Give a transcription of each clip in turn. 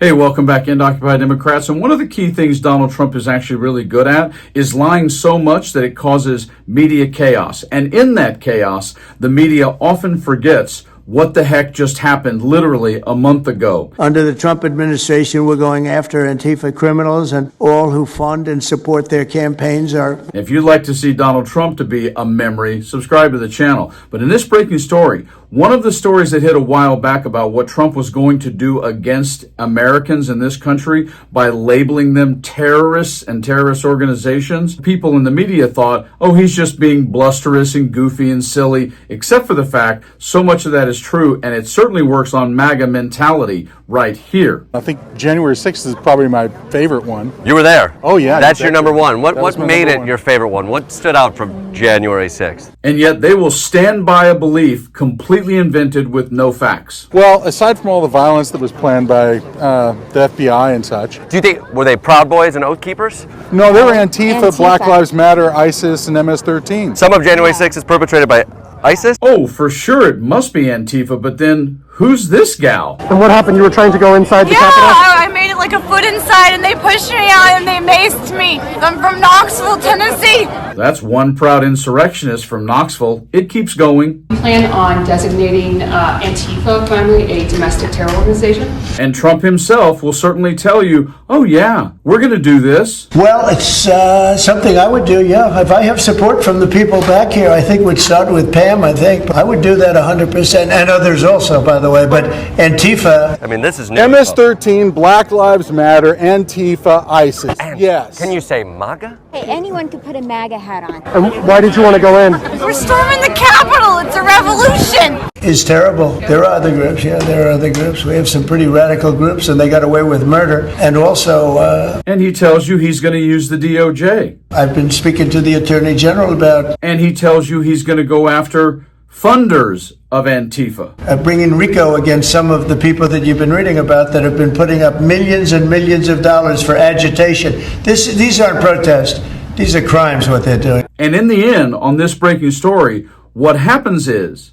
Hey, welcome back into Occupy Democrats. And one of the key things Donald Trump is actually really good at is lying so much that it causes media chaos. And in that chaos, the media often forgets what the heck just happened literally a month ago. Under the Trump administration, we're going after Antifa criminals, and all who fund and support their campaigns are. If you'd like to see Donald Trump to be a memory, subscribe to the channel. But in this breaking story, one of the stories that hit a while back about what Trump was going to do against Americans in this country by labeling them terrorists and terrorist organizations, people in the media thought, oh, he's just being blusterous and goofy and silly, except for the fact so much of that is true, and it certainly works on MAGA mentality right here. I think January 6th is probably my favorite one. You were there. Oh, yeah. That's exactly. your number one. What made it one. your favorite one? What stood out from January 6th? And yet they will stand by a belief completely invented with no facts. Well, aside from all the violence that was planned by the FBI and such. Do you think, were they Proud Boys and Oath Keepers? No, they were Antifa, Black Lives Matter, ISIS, and MS-13. Some of January 6th is perpetrated by ISIS? Oh, for sure it must be Antifa, but then who's this gal? And what happened? You were trying to go inside the Capitol? I made it like a foot inside and they pushed me out and they maced me. I'm from Knoxville, Tennessee. That's one proud insurrectionist from Knoxville. It keeps going. We plan on designating Antifa finally a domestic terror organization. And Trump himself will certainly tell you, oh yeah, we're going to do this. Well, it's something I would do, yeah. If I have support from the people back here, I think we'd start with Pam, I think. I would do that 100%, and others also, by the way. But Antifa. I mean, this is new. MS-13, Black Lives Matter, Antifa, ISIS. Yes. Can you say MAGA? Hey, anyone could put a MAGA hat on. And why did you want to go in? We're storming the Capitol. It's a revolution. Is terrible. There are other groups, yeah, there are other groups. We have some pretty radical groups, and they got away with murder. And also, And he tells you he's going to use the DOJ. I've been speaking to the Attorney General about And he tells you he's going to go after funders of Antifa. bringing RICO against some of the people that you've been reading about that have been putting up millions and millions of dollars for agitation. These aren't protests. These are crimes, what they're doing. And in the end, on this breaking story, what happens is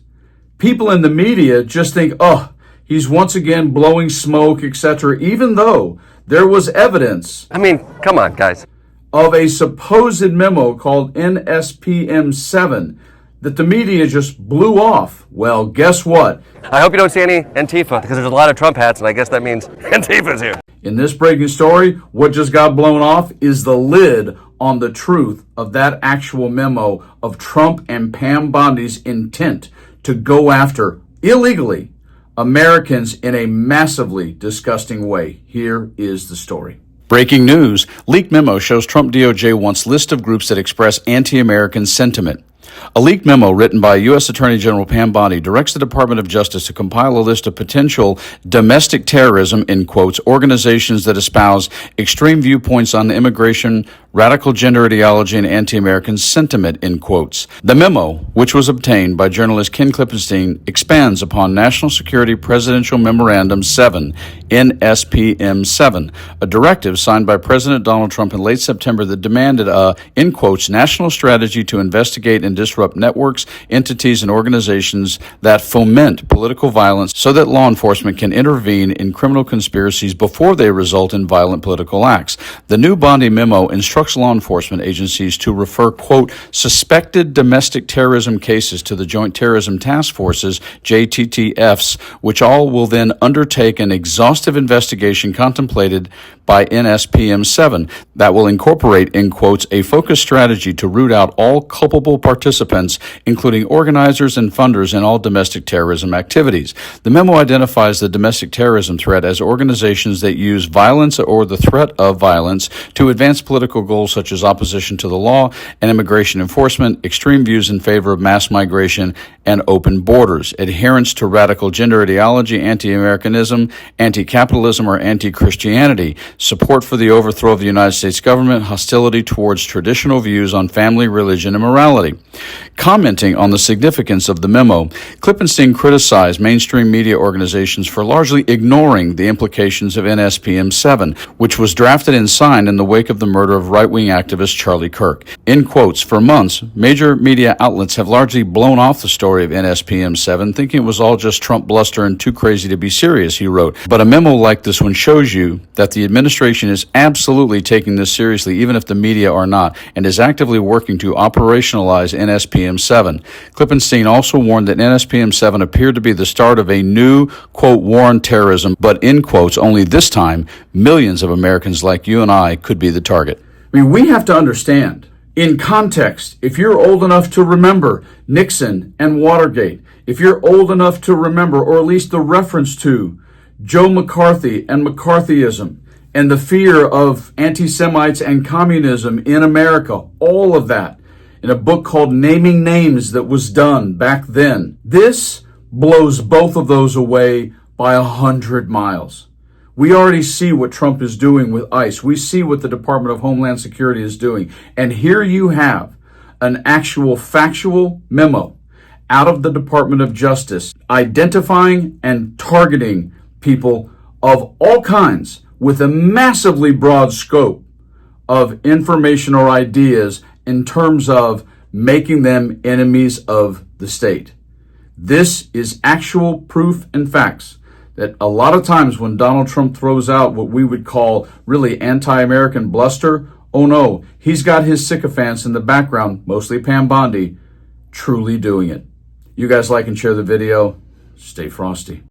people in the media just think, oh, he's once again blowing smoke, etc., even though there was evidence I mean, come on, guys. of a supposed memo called NSPM 7 that the media just blew off. Well, guess what? I hope you don't see any Antifa, because there's a lot of Trump hats, and I guess that means Antifa's here. In this breaking story, what just got blown off is the lid on the truth of that actual memo of Trump and Pam Bondi's intent to go after, illegally, Americans in a massively disgusting way. Here is the story. Breaking news. Leaked memo shows Trump DOJ wants list of groups that express anti-American sentiment. A leaked memo written by U.S. Attorney General Pam Bondi directs the Department of Justice to compile a list of potential domestic terrorism, in quotes, organizations that espouse extreme viewpoints on immigration, radical gender ideology, and anti-American sentiment, in quotes. The memo, which was obtained by journalist Ken Klippenstein, expands upon National Security Presidential Memorandum 7, NSPM 7, a directive signed by President Donald Trump in late September that demanded a, in quotes, national strategy to investigate and disrupt networks, entities, and organizations that foment political violence so that law enforcement can intervene in criminal conspiracies before they result in violent political acts. The new Bondi memo instructs law enforcement agencies to refer, quote, suspected domestic terrorism cases to the Joint Terrorism Task Forces, JTTFs, which all will then undertake an exhaustive investigation contemplated by NSPM 7 that will incorporate, in quotes, a focused strategy to root out all culpable participants, including organizers and funders in all domestic terrorism activities. The memo identifies the domestic terrorism threat as organizations that use violence or the threat of violence to advance political goals such as opposition to the law and immigration enforcement, extreme views in favor of mass migration and open borders, adherence to radical gender ideology, anti-Americanism, anti-capitalism, or anti-Christianity, support for the overthrow of the United States government, hostility towards traditional views on family, religion, and morality. Commenting on the significance of the memo, Klippenstein criticized mainstream media organizations for largely ignoring the implications of NSPM 7, which was drafted and signed in the wake of the murder of right-wing activist Charlie Kirk. In quotes, for months, major media outlets have largely blown off the story of NSPM-7, thinking it was all just Trump bluster and too crazy to be serious, he wrote. But a memo like this one shows you that the administration is absolutely taking this seriously, even if the media are not, and is actively working to operationalize NSPM-7. Klippenstein also warned that NSPM-7 appeared to be the start of a new, quote, war on terrorism, but in quotes, only this time, millions of Americans like you and I could be the target. I mean, we have to understand, in context, if you're old enough to remember Nixon and Watergate, if you're old enough to remember, or at least the reference to Joe McCarthy and McCarthyism, and the fear of anti-Semites and communism in America, all of that, in a book called Naming Names that was done back then, this blows both of those away by 100 miles. We already see what Trump is doing with ICE. We see what the Department of Homeland Security is doing. And here you have an actual factual memo out of the Department of Justice identifying and targeting people of all kinds with a massively broad scope of information or ideas in terms of making them enemies of the state. This is actual proof and facts that a lot of times when Donald Trump throws out what we would call really anti-American bluster, oh no, he's got his sycophants in the background, mostly Pam Bondi, truly doing it. You guys like and share the video. Stay frosty.